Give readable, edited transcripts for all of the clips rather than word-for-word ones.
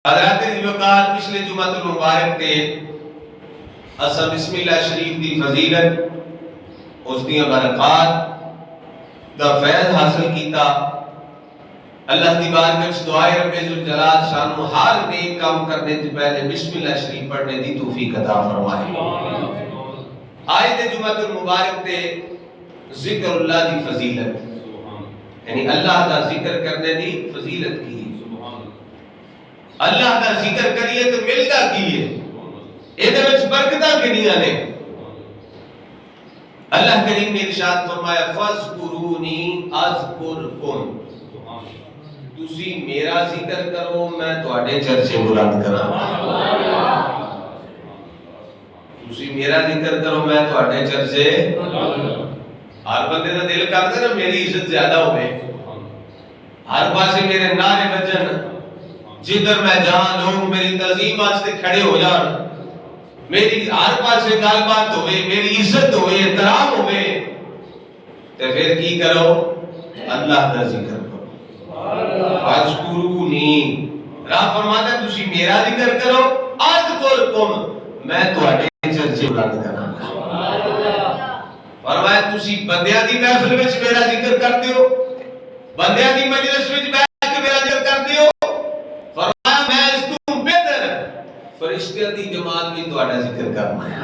حضرات وقار پچھلے جمعہ المبارک تے اسا بسم اللہ شریف دی فضیلت اس دی برکات دا فیض حاصل کیتا. اللہ دی بارگاہ وچ دعائے رب ذوالجلال شانو ہر نیک کام کرنے سے پہلے بسم اللہ شریف پڑھنے دی توفیق عطا فرمائے. آج دے جمعہ المبارک تے ذکر اللہ دی فضیلت یعنی اللہ دا ذکر کرنے دی فضیلت کی. اللہ دا ذکر کریے تو ملتا کیے ایدے وچ برکتاں کنیاں نے. اللہ کریم نے ارشاد فرمایا فَاذْكُرُونِي أَذْكُرْكُمْ, تسی میرا ذکر کرو میں تواڈے چرچے بلند کراں. تسی میرا ذکر کرو میں تواڈے چرچے. ہر بندے دا دل کردا نا میری عزت زیادہ ہوے, ہر پاسے میرے نعرے بجن, جدھر میں جان لوگ میری تعظیم واسطے کھڑے ہو جان, میری ہر پاسے گل بات ہوئے, میری عزت ہوئے, احترام ہوئے, تے پھر کی کرو اللہ کا ذکر کرو. فَاذْكُرُونِي, رب فرماتا ہے تسی میرا ذکر کرو اذکرکم, میں تواڈے چرچے بلند کراں. فرمایا تسی بندیاں دی محفل وچ میرا ذکر کرتے ہو, بندیاں دی مجلس وچ بیٹھ کے میرا ذکر کرتے ہو, فرشتیاں دی جماعت بھی تواڈا ذکر کرنا ہے.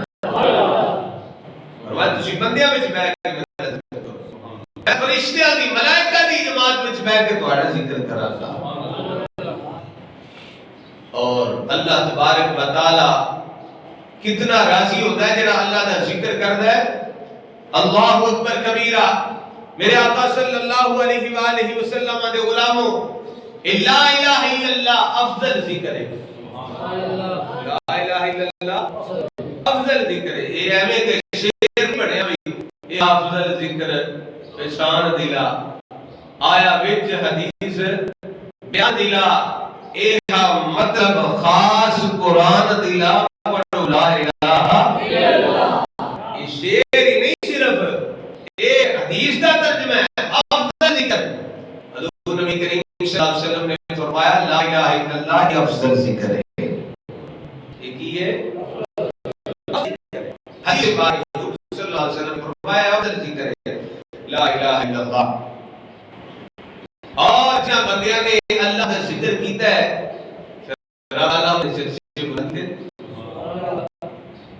فرمایا تسی بندیاں وچ بیٹھ کے میرا ذکر کرو, میں فرشتیاں دی ملائکہ دی جماعت وچ بیٹھ کے تواڈا ذکر کراں گا. اور اللہ تبارک و تعالی کتنا راضی ہوتا ہے جڑا اللہ دا ذکر کردا ہے. اللہ اکبر کبیرہ, میرے آقا صلی اللہ علیہ وآلہ وسلم دے غلاموں, لا الہ الا اللہ افضل ذکر ہے. لا الہ الا اللہ افضل ذکر ہے. یہ ایویں کہ شعر پڑھیا بھئی, یہ افضل ذکر پہچان دلا, آیا وچ حدیث بیان دلا, اے مطلب خاص قرآن دلا, پڑھو لا الہ الا اللہ. یہ شعر ہی نہیں صرف, یہ حدیث دا ترجمہ ہے. افضل ذکر حضور نبی کریم صلی اللہ علیہ وسلم نے فرمایا لا الہ الا اللہ یہ افضل ذکر ہے. حدیث پاک صلی اللہ علیہ وسلم فرمایا افضل ذکر ہے لا الہ الا اللہ. اور جہاں بندیاں نے اللہ کا ذکر کیتا ہے پھر اللہ نے چرچے بلند کر.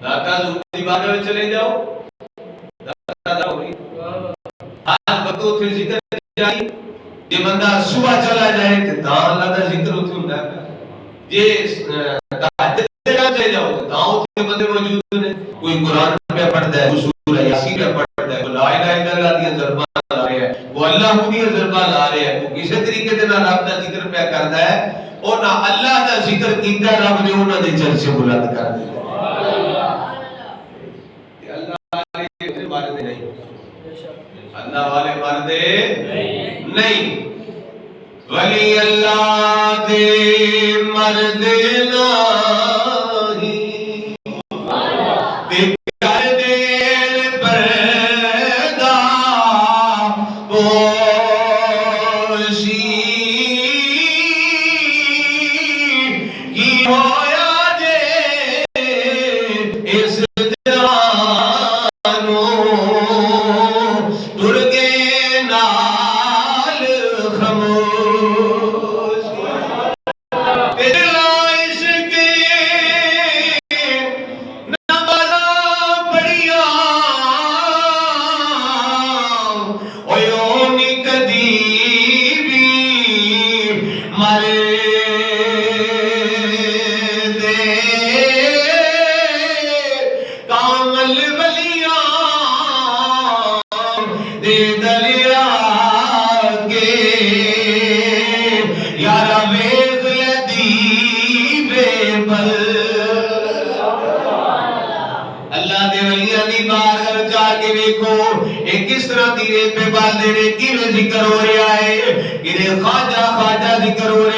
داتا حضور دی بارگاہ میں چلے جاؤ, داتا ہو رہی ہر وقت اتھے ذکر جائی. جے بندہ صبح چلا جائے تو تاں اللہ کا ذکر اتھے ہوندا ہے. جے تہجد چلے جاؤ تو تاں اتھے بندے موجود ہیں, کوئی قرآن پہ پڑھتا ہے, کوئی سورہ یاسین پہ پڑھتا ہے, کوئی لا الہ الا اللہ دی ضرباں لا رہا ہے, وہ اللہ دی ضرباں لا رہا ہے, وہ کسی طریقے سے نہ رب دا ذکر پہ کرتا ہے اور نہ اللہ دا ذکر کیتا رب نے انہاں دے چرچے بلند کر دتے. اللہ والے مردے نہیں, اللہ والے مردے نہیں, ولی اللہ دے مردے ذکر ہو رہا ہے, کہ خواجہ خواجہ ذکر ہو رہا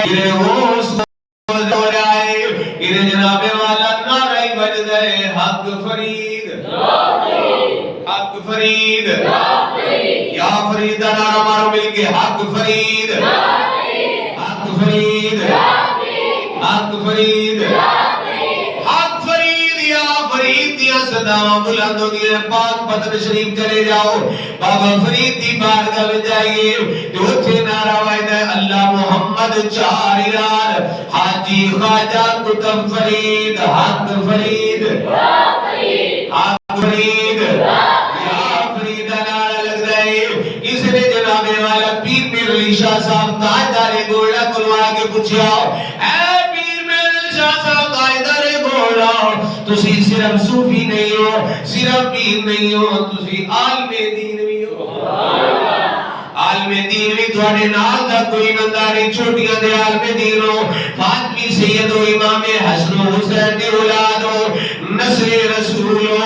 ہے, ہوش ہو رہا ہے, کہ جناب والا نعرہ بجدا ہے حق فرید, حق فرید, یا فرید نعرہ مارو مل کہ حق فرید، حق فرید، حق فرید، حق فرید، یا فرید دیا صداواں بلند ہوندیاں. پاک پتن شریف چلے جاؤ، بابا فرید دی بارگاہ وچ جائیے تے اوتھے نعرہ وجدا ہے اللہ محمد 4000 حاجی خواجہ قطب فرید، حق فرید، حق فرید، یا فرید نعرہ لگدا ہے. کسی نے جناب والا پیر میر علی شاہ صاحب تاجدار گولڈا کلوا کے پوچھا، اے پیر میر علی شاہ صاحب تاجدار گولڈا، تسی صرف صوفی نہیں ہو، صرف پیر نہیں ہو، تسی عالم دین بھی ہو. عالم دین بھی تھوڑے نال دا کوئی بندہ نہیں، چھوٹیاں دے عالم دین ہو، فاطمی سید و امام حسن و حسین دی اولاد ہو، نسل رسول ہو،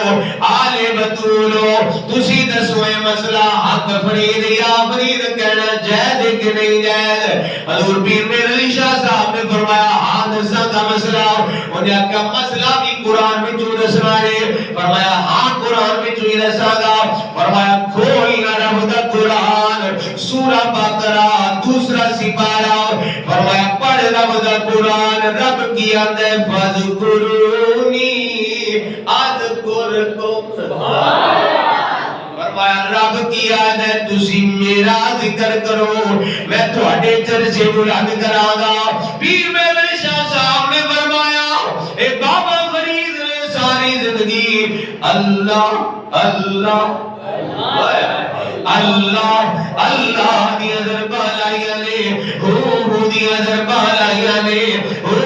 آل بطول ہو. تسی دسو اے مسئلہ حق فرید یا فرید کہنا جائز کہ نہیں جائز؟ حضور پیر میر علی شاہ صاحب نے فرمایا ہاں دساں دا مسئلہ. انہیں کہا مسئلہ بھی قرآن میں جو دسنا ہے؟ فرمایا ہاں قرآن میں جو دساں گا. فرمایا کھولنا رب دا قرآن سورہ بقرہ دوسرا سپارہ. فرمایا پڑھ رب دا قرآن. رب کی آدھے فَذْكُرُونِي اذکرکم. فرمایا رب کی آدھے تسی میرا ذکر کرو میں تھوڑے چرچے بلند کراں گا. پیر میرے شاہ صاحب نے فرمایا اے بابا فرید نے ساری زندگی اللہ اللہ اللہ اللہ دیا دربار لائیا نے، ہو دیا دربار لائیا نے، ہو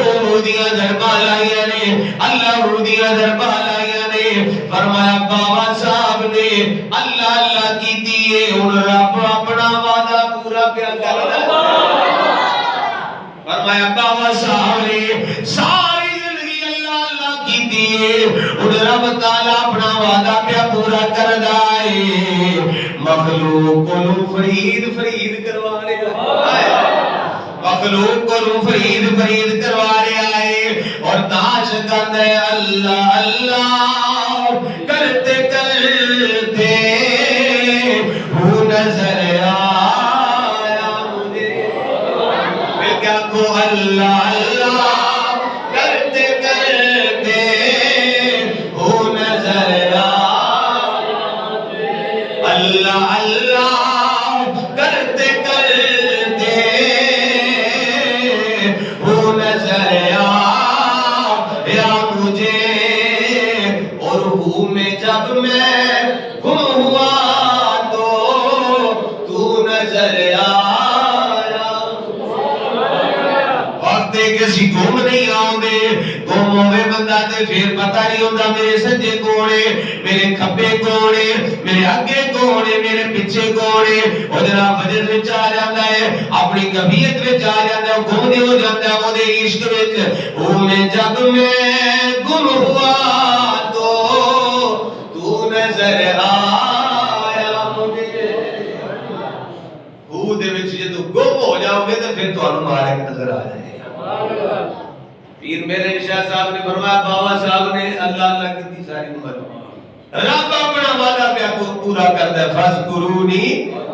دیا دربار لائیا نے، اللہ دیا دربار لائیا نے. فرمایا بابا صاحب نے اللہ اللہ کی دیئے ان رب اپنا وعدہ پورا کیا کرنا. فرمایا بابا صاحب نے ساری زندگی اللہ اللہ کی دیئے ان رب تعالیٰ اپنا وعدہ پیا پورا کر دائے. مخلوق کو فرید فرید کروا رہے آئے، مخلوق کو فرید فرید کروا رہے آئے. اور تاش کند ہے اللہ اللہ کرتے کرتے وہ نظر آیا مجھے. پھر کیا کو اللہ اللہ کرتے کرتے وہ نظر اللہ اللہ کرتے کرتے وہ نظر آیا مجھے. اور ہوں میں جب میں گم ہوا تو نظر آیا. وقت کسی گم نہیں آؤں گے، گم ہوئے بندہ تے پھر پتہ نہیں ہوتا میرے سجے کونے میرے کھبے کونے میرے اگے کونے میرے پیچھے کونے. وہ جناب وجد وچ آ جاتا ہے، اپنی کبیت وچ آ جاتا ہے، گم نہیں ہو جاتا ہے وہ دے عشق وچ. وہ میں جب میں گم ہوا تو نظر آیا مجھے. وہ دے وچ جدو گم ہو جاؤ گے تو پھر تانوں مارے کے نظر آ جائے گا. پیر میرے شاہ صاحب نے فرمایا بابا صاحب نے اللہ اللہ کی ساری عمر رب اپنا وعدہ پہ پورا کرتا ہے. فَذْكُرُونِي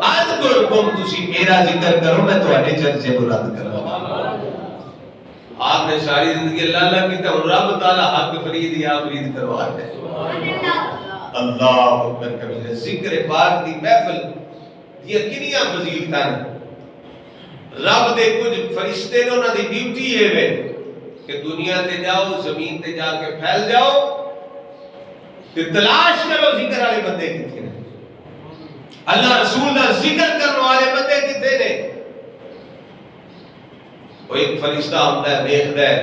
اذکرکم، تسی میرا ذکر کرو میں تھوڑے چرچے بلند کروں. آپ نے ساری زندگی اللہ اللہ کی تو رب تعالی حق فرید یا فرید کروا دے. اللہ اکبر کبیر. ذکر پاک دی محفل یہ کنیاں فضیلتاں نے. رب دے کچھ فرشتے نے انہاں دی ڈیوٹی ہے کہ دنیا تے جاؤ زمین تے جا کے پھیل جاؤ کہ تلاش کرو ذکر والے بندے کتنے نے. اللہ رسول کا ذکر کرنے والے بندے کتنے نے. وہ ایک فرشتہ ہوتا ہے دیکھتا ہے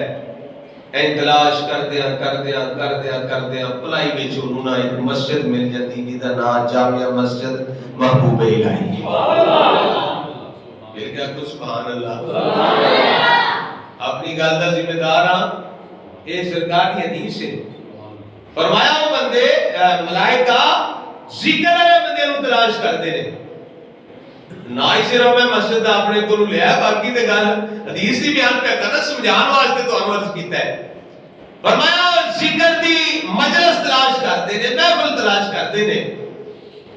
تلاش کردیا پلائی بچ انہوں نے ایک مسجد مل جاتی جہاں نام جامعہ مسجد محبوب الہی. پھر کیا کچھ سبحان اللہ. اپنی گل کا ذمہ دار ہاں. یہ سرکار کی حدیث ہے. فرمایا وہ بندے ملائکہ ذکر والے بندے نو تلاش کرتے ہیں. نہ ہی صرف میں مسجد اپنے کو لیا باقی تے گل حدیث دی بیان پہ کرنا سمجھان واسطے تو عرض کیتا ہے. فرمایا ذکر دی مجلس تلاش کرتے ہیں محفل تلاش کرتے ہیں.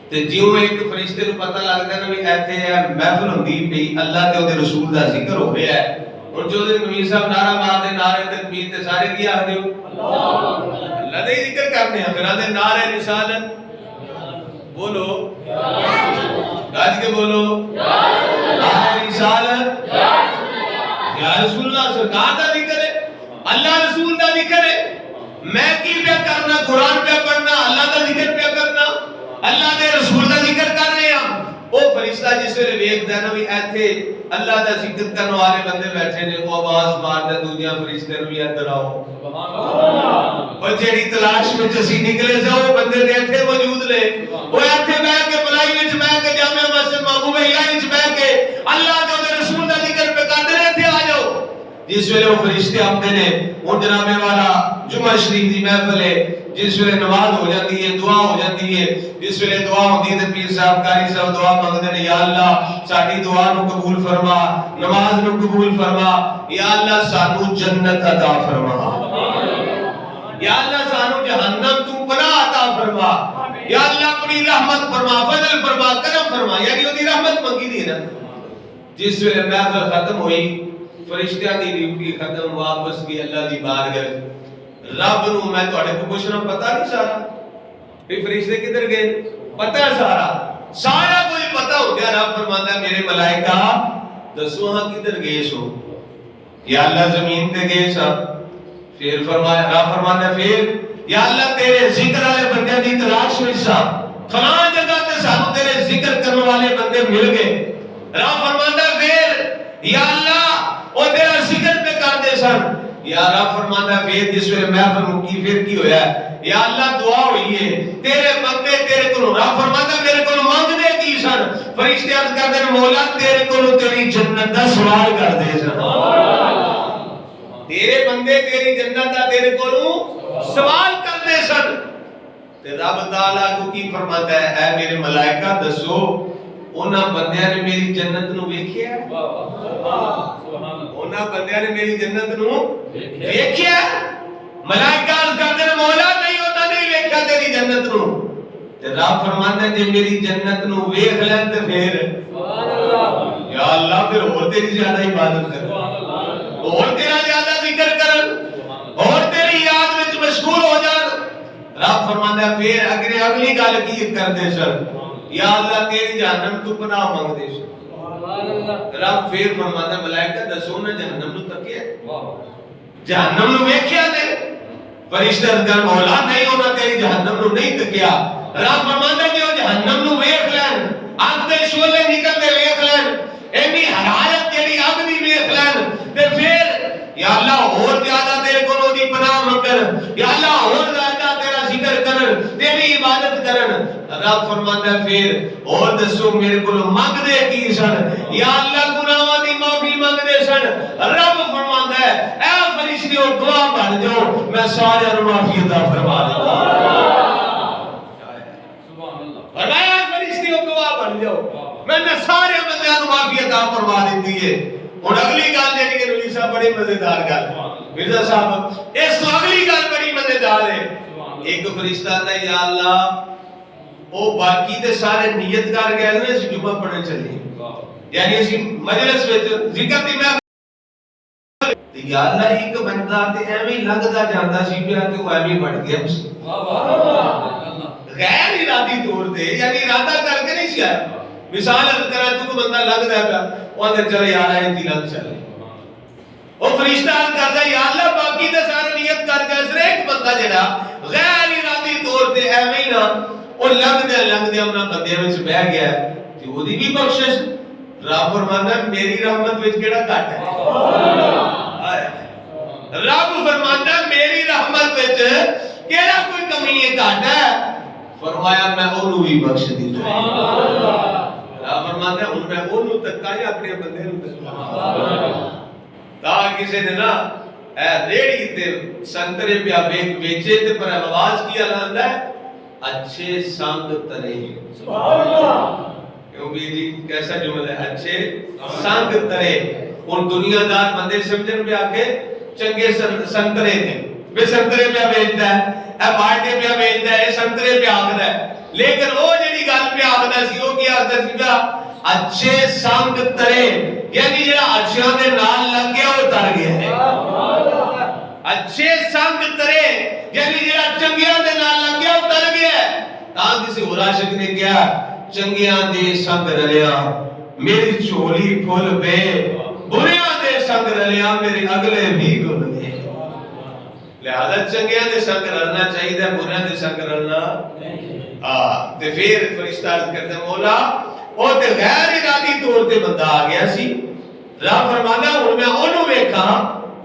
تے جیوں ایک فرشتے نوں پتہ لگدا ہے نا بھی ایتھے محفل ہوندی پئی اللہ تے اودے رسول دا ذکر ہو رہا ہے، ہن جو نبی صاحب نعرہ مارتے نعرے تکبیر تے سارے کی آکھدے ہو اللہ دا ہی ذکر کرنے ہیں، پھر آندے نعرہ رسالت بولو گاج کے بولو نعرہ رسالت یا رسول اللہ، سرکار دا ذکر ہے، اللہ رسول دا ذکر ہے، میں کی پیا کرنا قرآن پیا پڑھنا اللہ دا ذکر پیا کرنا اللہ دے رسول دا ذکر کر رہے ہیں۔ وہ فرشتہ جس ویلے ویکھدا ہے نا بھی ایتھے اللہ دا ذکر کرنے والے بندے بیٹھے نے، وہ آواز ماردا دوجا فرشتے نوں بھی ادھر آؤ سبحان اللہ، اور جیڑی تلاش وچ اسی نکلے سو وہ بندے تے ایتھے موجود نے، وہ ایتھے بیٹھ کے بلائی وچ بیٹھ کے جامع مسجد محبوب اللہ وچ بیٹھ کے اللہ دے رسول دا ذکر پہ کردے نے، ایتھے آ جاؤ۔ جس ویلے وہ فرشتے آتے نے، وہ جناب والا جمعہ شریف دی محفل ہے، جس ویلے نماز ہو جاتی ہے، دعا ہو جاتی ہے، جس ویلے دعا ہوندی ہے تے پیر صاحب قاری صاحب دعا مانگدے نے، یا اللہ ساڈی دعا نو قبول فرما، نماز نو قبول فرما، یا اللہ سانو جنت عطا فرما، یا اللہ سانو جہنم تو پناہ عطا فرما، یا اللہ اپنی رحمت فرما، فضل فرما، کرم فرما، یعنی وہ دی رحمت منگی دی نا۔ جس ویلے محفل ختم ہوئی، فرشتیاں دی ڈیوٹی ختم، واپس گئی اللہ دی بارگاہ، رب نو میں تواڈے کو پوچھنا پتہ نہیں سارا کہ فرشتے کدھر گئے، پتہ سارا کوئی پتہ ہو گیا۔ رب فرماتا ہے میرے ملائکہ دسو ہاں کدھر گئے سو، یا اللہ زمین تے گئے سا، پھر فرمایا رب فرماتا ہے پھر یا اللہ تیرے ذکر والے بندے دی تلاش وچ سا، فلاں جگہ تے سانو تیرے ذکر کرنے والے بندے مل گئے۔ رب فرماتا ہے پھر یا اللہ او تیرا ذکر پہ کردے سن، یا رب فرماتا ہے پھر جس ویلے محفل مکی پھر کی ہویا ہے، یا اللہ دعا ہوئی ہے تیرے بندے تیرے کو، رب فرماتا ہے میرے کو مانگ دے کی سن، فرشتے عرض کردے نے مولا تیرے کو تیری جنت دا سوال کر دے سن، تیرے بندے تیری جنت دا تیرے کو سوال کر دے سن۔ تے رب تعالیٰ کو کی فرماتا ہے اے میرے ملائکہ دسو انہاں بندیاں نے میری جنت نو ویکھیا ہے، انہاں بندیاں نے میری جنت نو ویکھیا ہے؟ ملائکہ عرض کردے نے مولا نہیں ہوتا نہیں ویکھیا تیری جنت نو، تے رب فرماتا ہے جے میری جنت نو ویکھ لین تے پھر یا اللہ پھر اور تیری زیادہ عبادت کرن، اور تیرا زیادہ ذکر کرن، اور تیری یاد وچ مشغول ہو جان۔ رب فرماتا ہے پھر اگلی گل کی کردے سن، یا اللہ تیری جہنم تو پناہ مانگ دے سن۔ رب پھر فرماتا ہے ملائکہ دسو نہ جہنم نو تکیا، جہنم نو ویکھیا نے؟ فرشتے کہن مولا نہیں ہونا تیری جہنم نو نہیں تکیا۔ رب فرماتا ہے کہ جہنم نو ویکھ لین، اگ دے شعلے نکلدے ویکھ لین، اینی حرارت جڑی اگ دی ویکھ لین، تے پھر یا اللہ اور زیادہ تیرے کولوں دی پناہ منگن، یا اللہ اور زیادہ تیرا ذکر کرن، تیری عبادت کرن۔ رب فرماتا ہے پھر اور دسو میرے کو مانگ دے کی سن، یا اللہ گناہاں دی معافی مانگ دے سن۔ رب فرماتا ہے اے فرشتیو دعا بن جاؤ میں سارے نوں معافی عطا فرما دوں گا۔ سبحان اللہ، فرمایا فرشتیو دعا بن جاؤ میں سارے بندیاں نوں معافی عطا فرما دیتی ہے۔ ہن اگلی گل جڑی کہ نبی صاحب بڑی مزیدار گل، مرزا صاحب اس تو اگلی گل بڑی مزیدار ہے۔ ایک فرشتہ آتا ہے یا اللہ او باقی تے سارے نیت کر گئے نے اسی جمعہ پڑھنے چلے، یعنی اسی مجلس وچ ذکر دی میں یا اللہ ایک بندہ تے ایویں لگدا جاندا سی پیا کہ وہ ایویں بڑھ گیا غیر ارادی طور تے، یعنی ارادہ کر کے نہیں سی آیا۔ مثال کرا تو بندہ لگدا پیا او تے چل یار اے دی لگ چلے، او فرشتہ کردا یا اللہ باقی تے سارے نیت کر کے صرف ایک بندہ جڑا غیر ارادی طور تے ایویں نہ او لگدے انہاں بندیاں وچ بیٹھ گیا تے اودی بھی بخشش۔ رب فرماتا ہے میری رحمت وچ کیڑا گھٹ ہے، رب فرماتا ہے میری رحمت وچ کیڑا کوئی کمی ہے گھٹ ہے، فرمایا میں اونوں بھی بخش دیتا ہوں۔ رب فرماتا ہے ہن میں اونوں تکا یا اپنے بندے نوں تکا، تا کسے نے نا اے ریڑی تے سنترے پیا بیچے تے پر آواز کی آندا ہے اچھے سنگ ترے، سبحان اللہ، کیوں بھی جی کیسا جملہ ہے اچھے سنگ ترے۔ ان دنیا دار بندے سمجھن پہ آ کے چنگے سنترے تھے، بے سنترے پہ بیچتا ہے، اے باٹے پہ بیچتا ہے، اے سنترے پہ آکھدا ہے، لیکن وہ جڑی گل پہ آخدا سی وہ کیا آخدا سی گا اچھے سنگ ترے یعنی جڑا اچھیاں دے نال لگ گیا وہ تر گیا ہے اچھے سنگ ترے یعنی جڑا چنگیاں دے نال لگ گیا وہ تر گیا ہے تاں کسی اور عاشق نے کیا چنگیاں دے سنگ رلیا میری چولی پھول پہ بریاں دے سنگ رلیا میرے اگلے بھی گل گئے لہذا چنگیاں دے سنگ رلنا چاہیے بریاں دے سنگ رلنا تے پھر فرشتہ عرض کرتے مولا او تے غیر ارادی طور تے بندہ آ گیا سی رب فرمانا ہن میں اونوں ویکھاں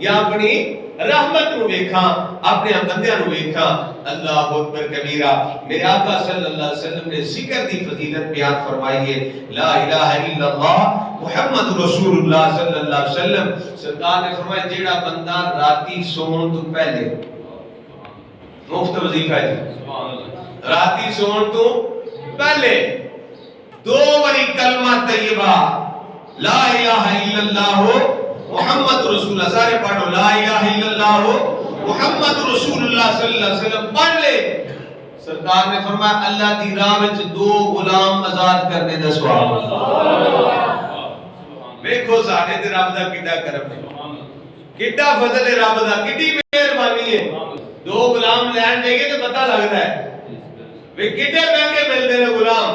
یا اپنی رحمت نو ویکھاں اپنے بندیاں نو ویکھاں اللہ اکبر کبیرہ میرے آقا صلی اللہ علیہ وسلم نے ذکر دی فضیلت بیان فرمائی ہے لا الہ الا اللہ محمد رسول اللہ صلی اللہ علیہ وسلم سرکار نے فرمایا جیڑا بندہ راتی سون تو پہلے مفت وظیفہ ہے راتی سون تو پہلے 2 باری کلمہ طیبہ لا الہ الا اللہ محمد رسول اللہ سارے پڑھو لا الہ الا اللہ محمد رسول اللہ صلی اللہ علیہ وسلم پڑھ لے سرکار نے فرمایا اللہ دی راہ وچ 2 غلام آزاد کرنے دا ثواب دیکھو ساڈے تے رب دا کڈا کرم ہے کڈا فضل ہے رب دا کڈی مہربانی ہے 2 غلام لین جائیے تے پتہ لگدا ہے وہ کڈے مہنگے ملتے ہیں غلام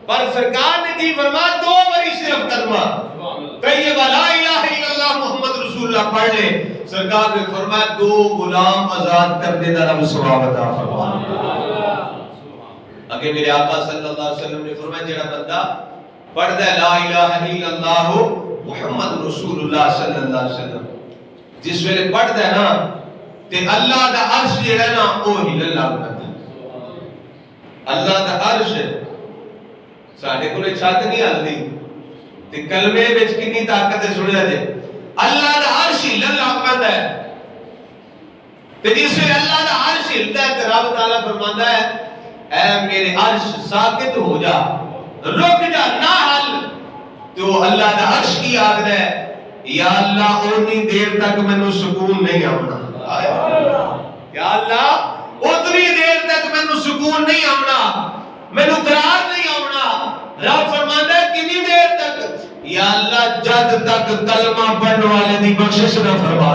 پر سرکار نے کی فرمایا 2 باری صرف کلمہ طیبہ لا الہ الا اللہ محمد رسول اللہ پڑھ لے سرکار نے فرمایا 2 غلام آزاد کرنے دا رب ثواب عطا فرمایا اگے میرے آقا صلی اللہ علیہ وسلم نے فرمایا جڑا بندہ پڑھدا ہے لا الہ الا اللہ محمد رسول اللہ صلی اللہ علیہ وسلم جس ویلے پڑھدا ہے نا تے اللہ دا عرش جڑا نا او ہلن لگ پیندا اللہ دا عرش ساڈے کولے چھت نہیں ہلدی تے کلمے وچ کتنی طاقت ہے سنیا جے اللہ دا عرش ہلن لگ پیندا ہے تے جس ویلے اللہ دا عرش ہلدا ہے تے رب تعالی فرماندا ہے اے میرے عرش ساکت ہو جا رک جا نہ ہل تو اللہ دا عرش کی آخدا ہے یا اللہ اتنی دیر تک مینوں سکون نہیں آونا یا اللہ اتنی دیر تک مینوں سکون نہیں آونا مینوں قرار نہیں آونا رب فرماندا ہے کتنی دیر تک یا اللہ جد تک کلمہ پڑھنے والے دی بخشش نہ فرما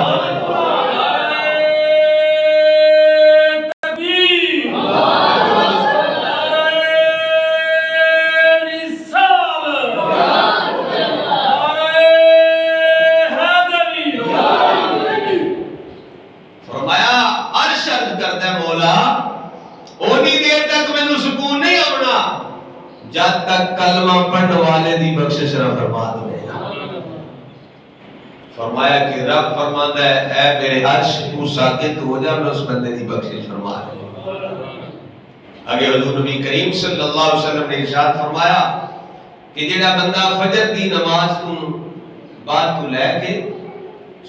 جب تک کلمہ پڑھنے والے دی بخشش نہ فرما دے فرمایا کہ رب فرماتا ہے اے میرے عرش تو ساکت ہو جا میں اس بندے دی بخشش فرما دے آگے حضور نبی کریم صلی اللہ علیہ وسلم نے ارشاد فرمایا کہ جڑا بندہ فجر دی نماز تو بعد تو لے کے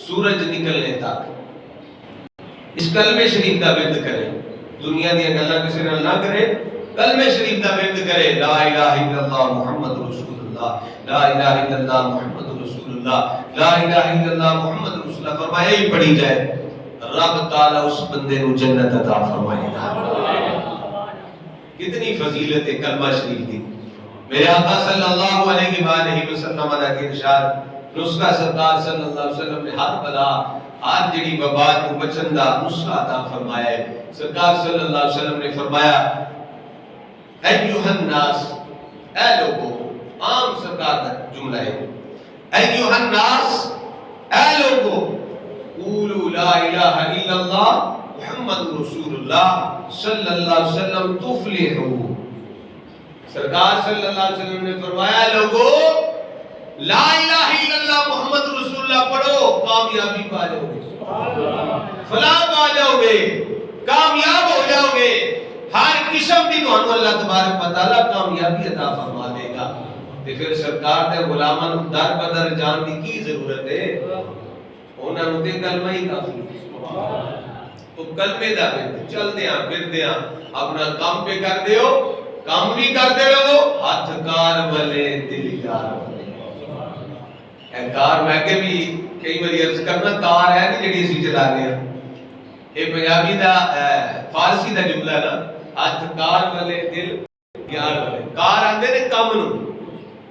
سورج نکلنے تک اس کلمہ شریف دا ورد کرے دنیا دی گلاں کسی نال نہ کرے کلمہ شریف دا ورد کرے لا الہ الا اللہ محمد رسول اللہ لا الہ الا اللہ محمد رسول اللہ لا الہ الا اللہ محمد رسول اللہ فرمایا ہی پڑھی جائے رب تعالی اس بندے کو جنت عطا فرمائے گا کتنی فضیلت ہے کلمہ شریف دی میرے آقا صلی اللہ علیہ وآلہ وسلم کے ارشاد نسخہ سرکار صلی اللہ علیہ وسلم نے ہر بلا ہر جڑی وبا کو بچن دا نسخہ عطا فرمایا ہے سرکار صلی اللہ علیہ وسلم نے فرمایا ایھا الناس اے لوگو عام سرکار کا جملہ ہے ایھا الناس اے لوگو قولوا لا الہ الا اللہ محمد رسول اللہ صلی اللہ علیہ وسلم تفلحوا سرکار صلی اللہ علیہ وسلم نے فرمایا لوگو لا الہ الا اللہ محمد رسول اللہ پڑھو کامیابی پا جاؤ گے فلاح پا جاؤ گے کامیاب ہو جاؤ گے ہر قسم دی تانوں اللہ تبارک و تعالی کامیابی عطا فرما دے گا تے پھر سرکار دے غلاماں نوں در بدر جان دی کی ضرورت ہے انہاں نوں تے کلمہ ہی کافی تو کلمے دا چلدے ہاں پھردے ہاں اپنا کام پہ کر دیو کام بھی کرتے رہو ہاتھ کار والے دل کار والے کار میں کہ بھی کئی بار عرض کرنا کار ہے کہ جڑی اسی چلا رہے ہیں یہ پنجابی دا فارسی دا جملہ نا ہاتھ کار والے دل ਗਿਆਨ ਵਾਲੇ। ਕਾਰ ਆਂਦੇ ਨੇ ਕੰਮ ਨੂੰ,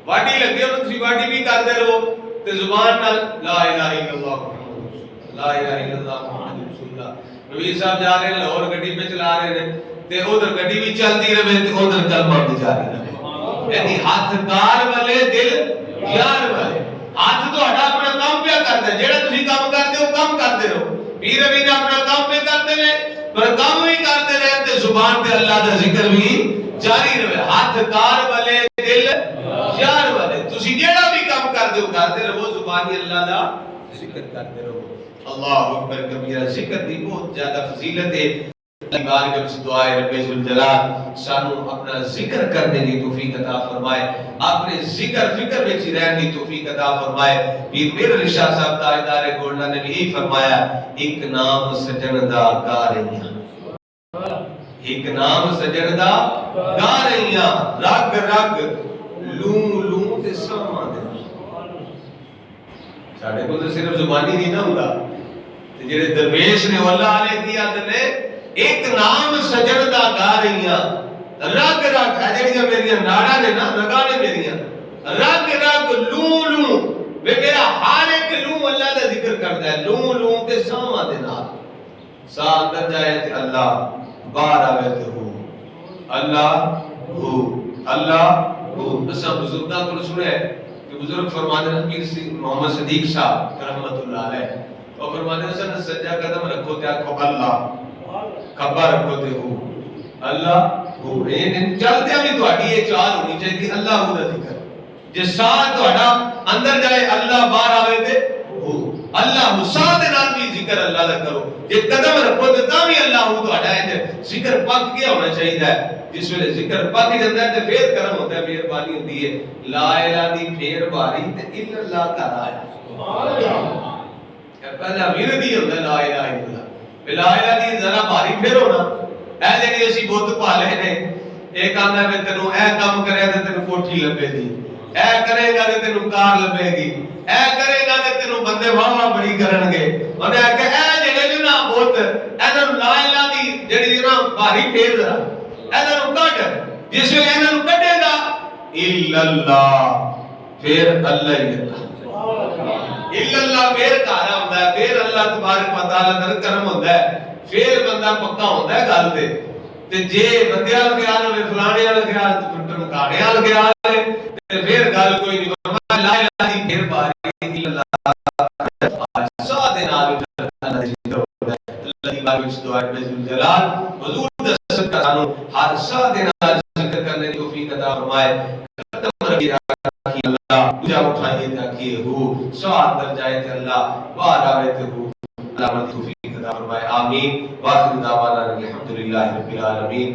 ਵਾਢੀ ਲੱਗੇ ਹੋ ਤੁਸੀਂ ਵਾਢੀ ਵੀ ਕਰਦੇ ਰਹੋ ਤੇ ਜ਼ੁਬਾਨ ਨਾਲ ਲਾ ਇਲਾਹਾ ਇਲlallah ਮੁਹੰਮਦ ਰਸੂਲullah, ਲਾ ਇਲਾਹਾ ਇਲlallah ਮੁਹੰਮਦ ਰਸੂਲullah। ਨਬੀ ਸਾਹਿਬ ਜਾ ਰਹੇ ਨੇ ਲਾਹੌਰ, ਗੱਡੀ ਵਿੱਚ ਚਲਾ ਰਹੇ ਨੇ ਤੇ ਉਧਰ ਗੱਡੀ ਵੀ ਚੱਲਦੀ ਰਹੇ ਤੇ ਉਧਰ ਕਲਮਾ ਵੀ ਜਾਰੀ ਰਹੇ। ਯਾਨੀ ਹੱਥ ਕਾਰ ਵਾਲੇ, ਦਿਲ ਗਿਆਨ ਵਾਲੇ। ਹੱਥ ਤੁਹਾਡਾ ਆਪਣਾ ਕੰਮ ਪਿਆ ਕਰਦਾ, ਜਿਹੜਾ ਤੁਸੀਂ ਕੰਮ ਕਰਦੇ ਹੋ ਕੰਮ ਕਰਦੇ ਰਹੋ। ਪੀਰ ਰਵੀ ਨੇ ਆਪਣਾ ਕੰਮ ਵੀ ਕਰਦੇ ਨੇ ਪਰ ਕੰਮ ਵੀ ਕਰਦੇ ਰਹੇ ਤੇ ਜ਼ੁਬਾਨ ਤੇ ਅੱਲਾਹ ਦਾ ਜ਼ਿਕਰ ਵੀ ਜਾਰੀ ਰਹੇ। ਹੱਥ ਕਾਰ ਵਾਲੇ, ਦਿਲ ਗਿਆਨ ਵਾਲੇ। ਤੁਸੀਂ ਜਿਹੜਾ ਵੀ ਕੰਮ ਕਰਦੇ ਹੋ ਕਰਦੇ ਰਹੋ, ਜ਼ੁਬਾਨੀ ਅੱਲਾਹ ਦਾ ਜ਼ਿਕਰ ਕਰਦੇ ਰਹੋ। ਅੱਲਾਹੁ ਅਕਬਰ ਕਬੀਰਾ। ਜ਼ਿਕਰ ਦੀ ਬਹੁਤ ਜ਼ਿਆਦਾ ਫਜ਼ੀਲਤ ہے۔ بارک اس دعائے رب ذوالجلال سانو اپنا ذکر کرنے کی توفیق عطا فرمائے، اپنے ذکر فکر میں رہنے کی توفیق عطا فرمائے۔ پیر میر علی شاہ صاحب تاجدار گولڈا نے بھی یہی فرمایا، ایک نام سجن دا گا رہیاں، ایک نام سجن دا گا رہیاں، رگ رگ لوں لوں تے ساواں دے۔ ساڈے کول تے صرف زبانی نہیں نہ ہوندا تے جڑے درویش نے اللہ علیہ کی آدھے نے ایک نام سجن دا گا رہیاں، رگ رگ جڑیاں میریاں ناڑاں نے نا، رگاں نے میریاں، رگ رگ لوں لوں، وے میرا ہر ایک لوں اللہ دا ذکر کردا ہے، لوں لوں تے ساواں دے نال۔ سا اندر جائے تے اللہ، باہر آوے تے ہو، اللہ ہو، اللہ ہو۔ اساں بزرگاں کول سنے کہ بزرگ فرماتے ہیں، پیر محمد صدیق صاحب رحمت اللہ علیہ، وہ فرماتے ہیں سجدہ قدم رکھو تے آکھو اللہ، کھبا رکھو تے ہو، اللہ ہو۔ چلتے بھی تھوڑی یہ چال ہونی چاہیے، اللہ ہو دا ذکر۔ جس ساتھ تھوڑا اندر جائے اللہ، باہر آوے تے ہو، اللہ ہو۔ ساتھ نال بھی ذکر اللہ دا کرو، جے قدم رکھو تے تاں بھی اللہ ہو تھوڑا ہے۔ ذکر پک گیا ہونا چاہیے ہے، جس ویلے ذکر پک جاندا ہے تے پھر کرم ہوتا ہے، مہربانی ہوندی ہے۔ لا الہ دی پھر باری تے الا اللہ کا آیا، سبحان اللہ۔ پہلا ورد ہی ہوندا لا الہ الا اللہ۔ لا الہ دی ذرا بھاری پھر ہونا اے جڑی اسی بت پالے نے، ایک آندا ہے تینوں اے کام کرے تے تینوں کوٹھی لبے گی، اے کرے گا تے تینوں کار لبے گی، اے کرے گا تے تینوں بندے واہ واہ بڑی کرن گے۔ اونے کہ اے جڑے جو نا بت انہاں لا الہ دی جڑی نا بھاری پھر ذرا انہاں کڈ، جس ویلے انہاں کڈے گا الا اللہ، پھر اللہ ہی اللہ، الا اللہ پھر کارا ہوندا ہے، پھر اللہ تبارک و تعالی دا کرم ہوندا ہے، پھر بندہ پکا ہوندا ہے گل تے۔ تے جے بندے والا خیال ہوے، فلانے والا خیال تے ٹمکانے والا خیال ہے تے پھر گل کوئی نہیں۔ فرمایا لا الہ دی پھر باری الا اللہ، سا دے نال اللہ دی ذکر ہوندا ہے۔ اللہ دی بارگاہ وچ دعا ہے ذوالجلال حضور دا صدقہ سانو ہر سا دے نال ذکر کرنے دی توفیق عطا فرمائے۔ ختم رکھی اللہ، دوجا اٹھائیے تے آکھیے ہو، سا اندر جائے تے اللہ، باہر آوے تے ہو، اللہ ہماری توفیق عطا فرمائے۔ آمین۔ واخر دعوانا الحمدللہ رب العالمین۔